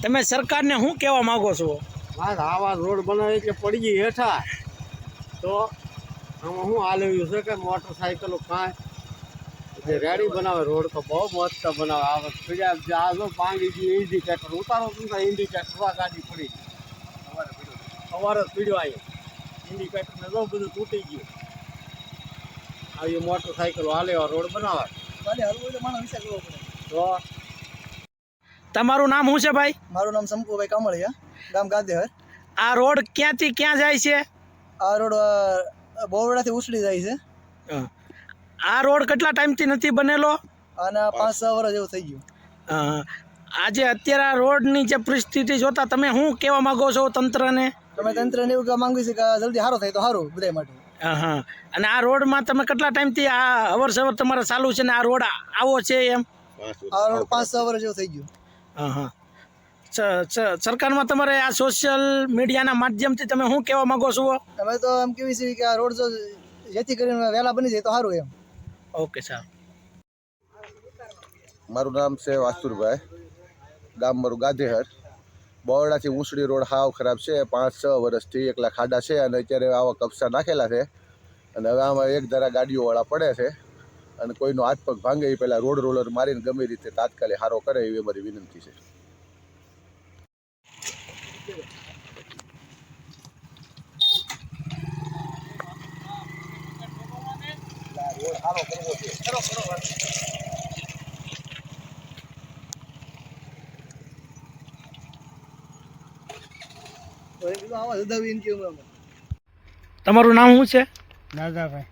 તમે સરકારને શું કહેવા માંગો છો? બસ આવા રોડ બનાવે એટલે પડી ગઈ હેઠા તો આમાં શું હાલ્યું છે કે મોટરસાઇકલો કાંઈ રેડી બનાવે રોડ તો બહુ મસ્ત બનાવે. આ પીડ્યા આ જો ભાંગી ગયું ઇન્ડિકેટર ઉતારો તો ઇન્ડિકેટર આ ગાડી પડી ગઈ સવારે પીડ્યો આવ્યો ઇન્ડિકેટરને જો બધું તૂટી ગયું. આવી મોટરસાઇકલો હાલે રોડ બનાવે તો. તમારું નામ શું છે ભાઈ? મારું નામ શંકુભાઈ કામળિયા, ગામ ગાદેહર. આ રોડ ક્યાંથી ક્યાં જાય છે? આ રોડ બોવડાથી ઉછળી જાય છે. આ રોડ કેટલા ટાઈમથી નથી બનેલો? અને 5-6 વર્ષ જેવું થઈ ગયું. આજે અત્યારે આ રોડની જે પરિસ્થિતિ જોતા તમે શું કહેવા માંગો છો તંત્રને? તમે તંત્રને એવું કહેવા માંગવી છે કે જલ્દી સારો થાય તો સારું બધા માટે. હા, અને આ રોડમાં તમે કેટલા ટાઈમથી આ અવર સવર તમારે ચાલુ છે ને આ રોડ આવો છે એમ? આ રોડ 5-6 વર્ષ જેવું થઈ ગયું. હા. સરકારમાં તમારે આ સોશિયલ મીડિયાના માધ્યમથી તમે શું કહેવા માંગો છો? અમે તો એમ કેવી છે કે આ રોડ જો જેથી કરીને વહેલા બની જાય તો સારું એમ. ઓકે સાહેબ. મારું નામ છે વાસ્તુરભાઈ, ગામ મારું ગાધેહર. બોરડાથી ઊંસડી રોડ હાવ ખરાબ છે. 5-6 વર્ષથી એકલા ખાડા છે અને અત્યારે આવા કપસા નાખેલા છે અને હવે આમાં એક ધારા ગાડીઓવાળા પડે છે અને કોઈનો હાથ પગ ભાંગે એ પહેલાં રોડ રોલર મારીને ગમે રીતે તાત્કાલિક સારો કરે એવી અમારી વિનંતી છે. રોડ સારો કરવો છે. તમારું નામ શું છે? દાદાભાઈ.